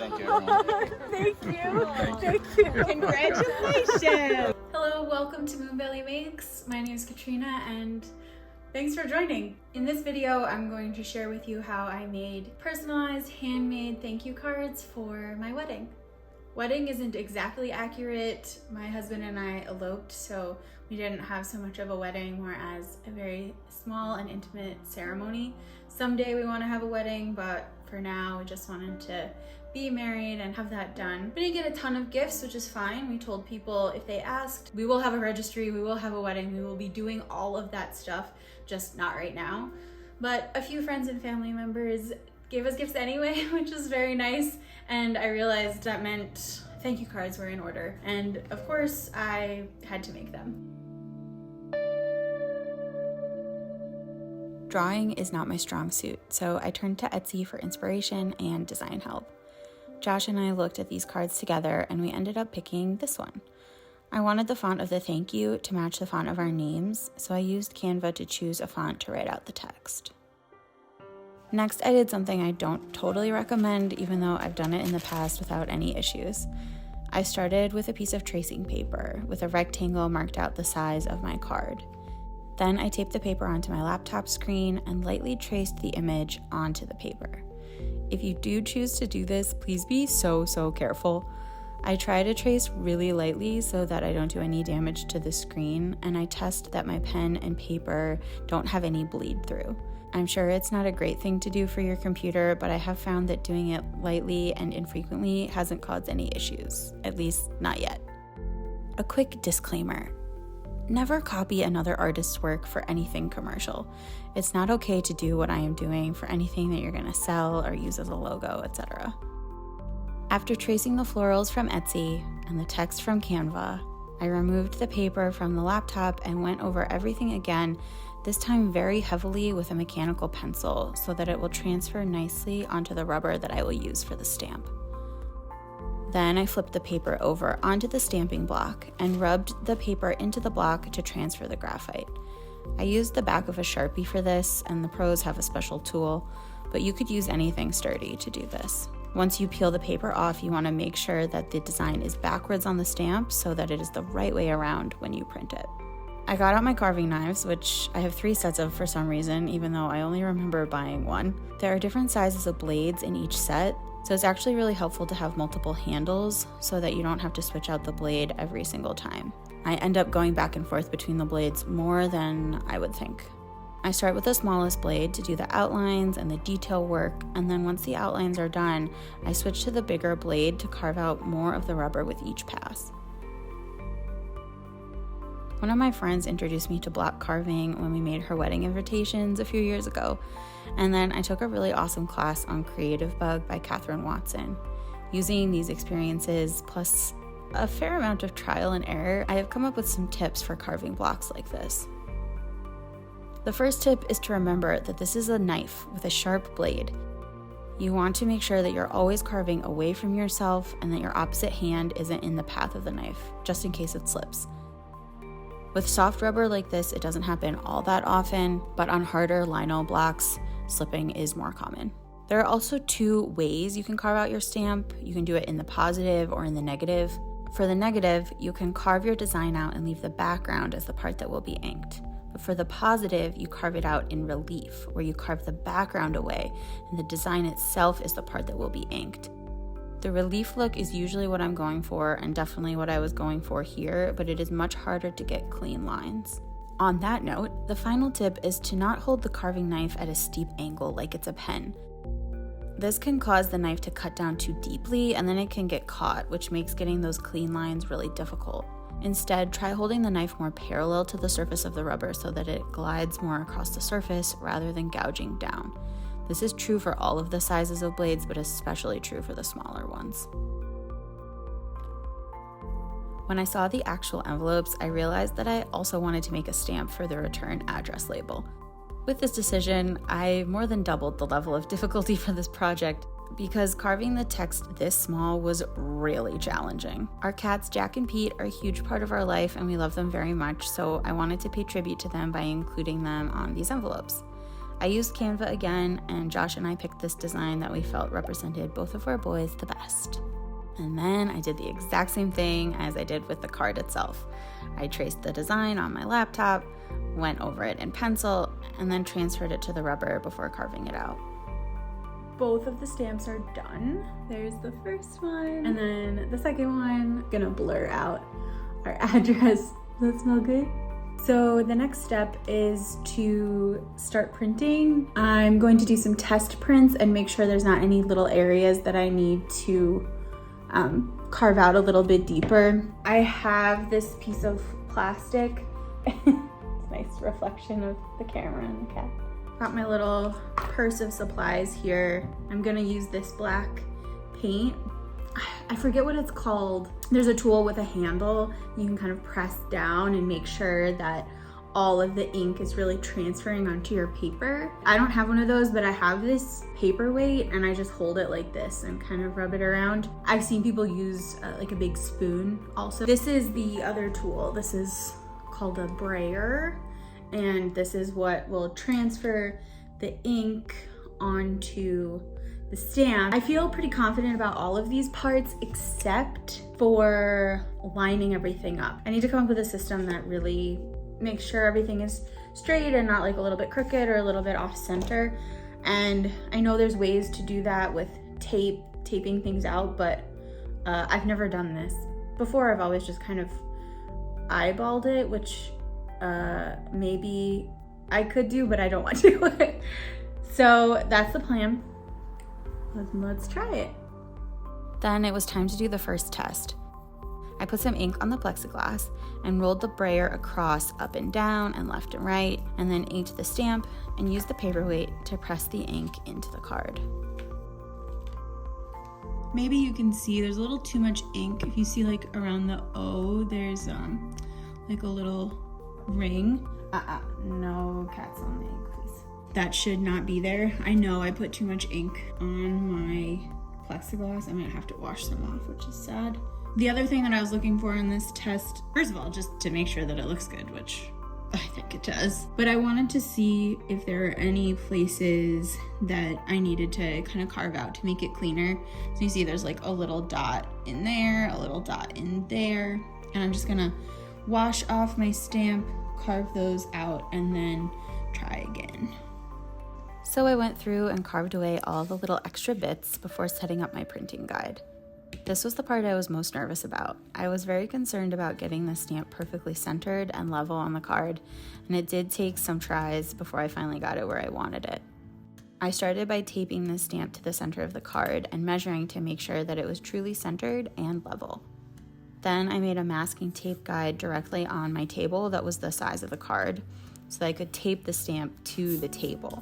Thank you, everyone. Thank you. Thank you. Congratulations. Hello, welcome to Moonbellymakes. My name is Katrina and thanks for joining. In this video, I'm going to share with you how I made personalized handmade thank you cards for my wedding. Wedding isn't exactly accurate. My husband and I eloped, so we didn't have so much of a wedding, more as a very small and intimate ceremony. Someday we want to have a wedding, but for now we just wanted to be married and have that done. We didn't get a ton of gifts, which is fine. We told people if they asked, we will have a registry, we will have a wedding, we will be doing all of that stuff, just not right now. But a few friends and family members gave us gifts anyway, which was very nice. And I realized that meant thank you cards were in order. And of course, I had to make them. Drawing is not my strong suit, so I turned to Etsy for inspiration and design help. Josh and I looked at these cards together and we ended up picking this one. I wanted the font of the thank you to match the font of our names, so I used Canva to choose a font to write out the text. Next, I did something I don't totally recommend, even though I've done it in the past without any issues. I started with a piece of tracing paper with a rectangle marked out the size of my card. Then I taped the paper onto my laptop screen and lightly traced the image onto the paper. If you do choose to do this, please be so careful. I try to trace really lightly so that I don't do any damage to the screen, and I test that my pen and paper don't have any bleed through. I'm sure it's not a great thing to do for your computer, but I have found that doing it lightly and infrequently hasn't caused any issues, at least not yet. A quick disclaimer. Never copy another artist's work for anything commercial. It's not okay to do what I am doing for anything that you're going to sell or use as a logo, etc. After tracing the florals from Etsy and the text from Canva, I removed the paper from the laptop and went over everything again, this time very heavily with a mechanical pencil so that it will transfer nicely onto the rubber that I will use for the stamp. Then I flipped the paper over onto the stamping block and rubbed the paper into the block to transfer the graphite. I used the back of a Sharpie for this, and the pros have a special tool, but you could use anything sturdy to do this. Once you peel the paper off, you want to make sure that the design is backwards on the stamp so that it is the right way around when you print it. I got out my carving knives, which I have 3 sets of for some reason, even though I only remember buying one. There are different sizes of blades in each set, so it's actually really helpful to have multiple handles so that you don't have to switch out the blade every single time. I end up going back and forth between the blades more than I would think. I start with the smallest blade to do the outlines and the detail work, and then once the outlines are done, I switch to the bigger blade to carve out more of the rubber with each pass. One of my friends introduced me to block carving when we made her wedding invitations a few years ago, and then I took a really awesome class on Creative Bug by Catherine Watson. Using these experiences, plus a fair amount of trial and error, I have come up with some tips for carving blocks like this. The first tip is to remember that this is a knife with a sharp blade. You want to make sure that you're always carving away from yourself and that your opposite hand isn't in the path of the knife, just in case it slips. With soft rubber like this, it doesn't happen all that often, but on harder lino blocks, slipping is more common. There are also 2 ways you can carve out your stamp. You can do it in the positive or in the negative. For the negative, you can carve your design out and leave the background as the part that will be inked. But for the positive, you carve it out in relief, where you carve the background away and the design itself is the part that will be inked. The relief look is usually what I'm going for, and definitely what I was going for here, but it is much harder to get clean lines. On that note, the final tip is to not hold the carving knife at a steep angle like it's a pen. This can cause the knife to cut down too deeply, and then it can get caught, which makes getting those clean lines really difficult. Instead, try holding the knife more parallel to the surface of the rubber so that it glides more across the surface rather than gouging down. This is true for all of the sizes of blades, but especially true for the smaller ones. When I saw the actual envelopes, I realized that I also wanted to make a stamp for the return address label. With this decision, I more than doubled the level of difficulty for this project because carving the text this small was really challenging. Our cats Jack and Pete are a huge part of our life and we love them very much, so I wanted to pay tribute to them by including them on these envelopes. I used Canva again, and Josh and I picked this design that we felt represented both of our boys the best. And then I did the exact same thing as I did with the card itself. I traced the design on my laptop, went over it in pencil, and then transferred it to the rubber before carving it out. Both of the stamps are done. There's the first one, and then the second one. I'm gonna blur out our address. Does that smell good? So the next step is to start printing. I'm going to do some test prints and make sure there's not any little areas that I need to carve out a little bit deeper. I have this piece of plastic. It's a nice reflection of the camera and the cat. Got my little purse of supplies here. I'm gonna use this black paint. I forget what it's called. There's a tool with a handle. You can kind of press down and make sure that all of the ink is really transferring onto your paper. I don't have one of those, but I have this paperweight and I just hold it like this and kind of rub it around. I've seen people use like a big spoon also. This is the other tool. This is called a brayer, and this is what will transfer the ink onto the stamp. I feel pretty confident about all of these parts except for lining everything up. I need to come up with a system that really makes sure everything is straight and not like a little bit crooked or a little bit off center. And I know there's ways to do that with taping things out, but I've never done this before. I've always just kind of eyeballed it, which maybe I could do, but I don't want to. So that's the plan. Let's try it. Then it was time to do the first test. I put some ink on the plexiglass and rolled the brayer across up and down and left and right, and then inked the stamp and used the paperweight to press the ink into the card. Maybe you can see there's a little too much ink. If you see like around the O, there's like a little ring. No cats on the ink, please. That should not be there. I know I put too much ink on my plexiglass. I'm gonna have to wash some off, which is sad. The other thing that I was looking for in this test, first of all, just to make sure that it looks good, which I think it does, but I wanted to see if there are any places that I needed to kind of carve out to make it cleaner. So you see there's like a little dot in there, a little dot in there, and I'm just gonna wash off my stamp, carve those out, and then try again. So I went through and carved away all the little extra bits before setting up my printing guide. This was the part I was most nervous about. I was very concerned about getting the stamp perfectly centered and level on the card, and it did take some tries before I finally got it where I wanted it. I started by taping the stamp to the center of the card and measuring to make sure that it was truly centered and level. Then I made a masking tape guide directly on my table that was the size of the card, so that I could tape the stamp to the table.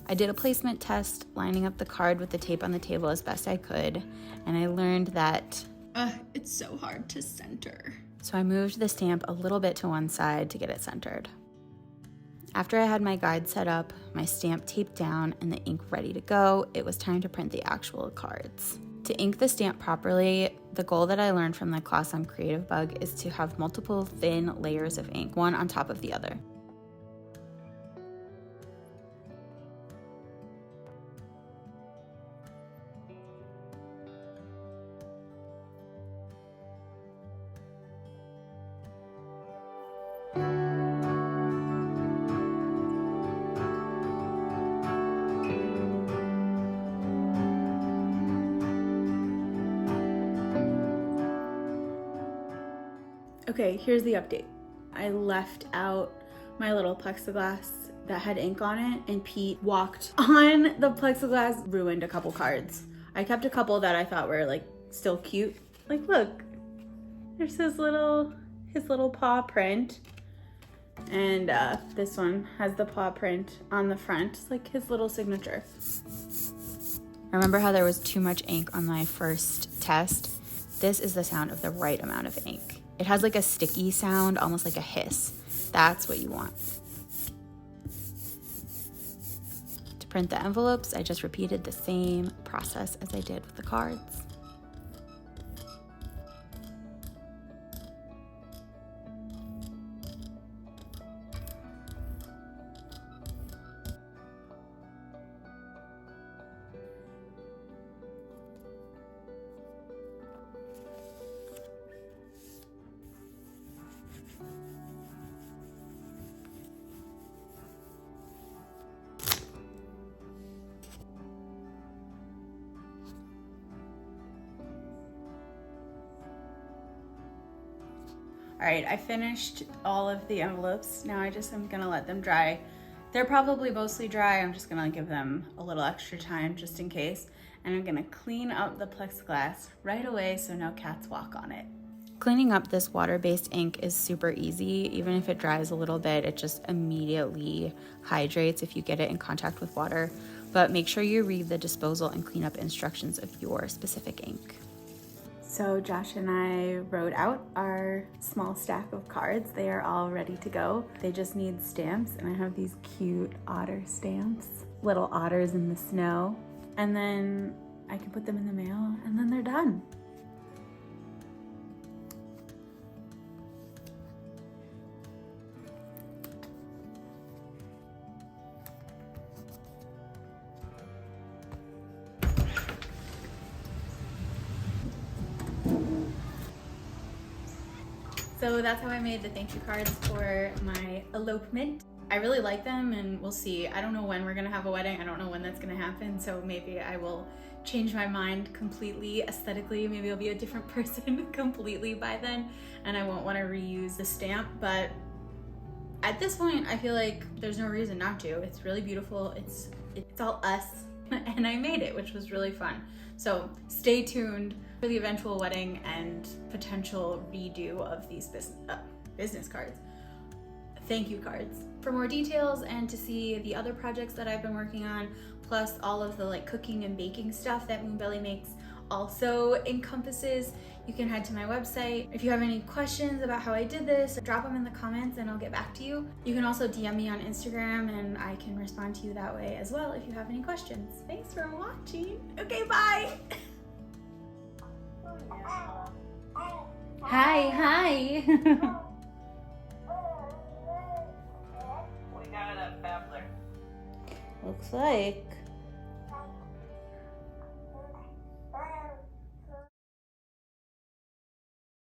I did a placement test, lining up the card with the tape on the table as best I could, and I learned that it's so hard to center. So I moved the stamp a little bit to one side to get it centered. After I had my guide set up, my stamp taped down, and the ink ready to go, it was time to print the actual cards. To ink the stamp properly, the goal that I learned from the class on Creative Bug is to have multiple thin layers of ink, one on top of the other. Okay, here's the update. I left out my little plexiglass that had ink on it, and Pete walked on the plexiglass, ruined a couple cards. I kept a couple that I thought were like still cute. Like, look, there's his little paw print, and this one has the paw print on the front. It's like his little signature. Remember how there was too much ink on my first test? This is the sound of the right amount of ink. It has like a sticky sound, almost like a hiss. That's what you want. To print the envelopes, I just repeated the same process as I did with the cards. All right, I finished all of the envelopes. Now I just am gonna let them dry. They're probably mostly dry. I'm just gonna give them a little extra time just in case. And I'm gonna clean up the plexiglass right away so no cats walk on it. Cleaning up this water-based ink is super easy. Even if it dries a little bit, it just immediately hydrates if you get it in contact with water. But make sure you read the disposal and cleanup instructions of your specific ink. So Josh and I wrote out our small stack of cards. They are all ready to go. They just need stamps, and I have these cute otter stamps, little otters in the snow. And then I can put them in the mail, and then they're done. So that's how I made the thank you cards for my elopement. I really like them, and we'll see. I don't know when we're gonna have a wedding. I don't know when that's gonna happen, so maybe I will change my mind completely aesthetically. Maybe I'll be a different person completely by then, and I won't want to reuse the stamp. But at this point, I feel like there's no reason not to. It's really beautiful. It's all us, and I made it, which was really fun. So stay tuned for the eventual wedding and potential redo of these business cards. Thank you cards. For more details and to see the other projects that I've been working on, plus all of the like cooking and baking stuff that Moonbelly Makes also encompasses, you can head to my website. If you have any questions about how I did this, drop them in the comments and I'll get back to you. You can also DM me on Instagram and I can respond to you that way as well if you have any questions. Thanks for watching. Okay, bye. Hi. We got a babbler. Looks like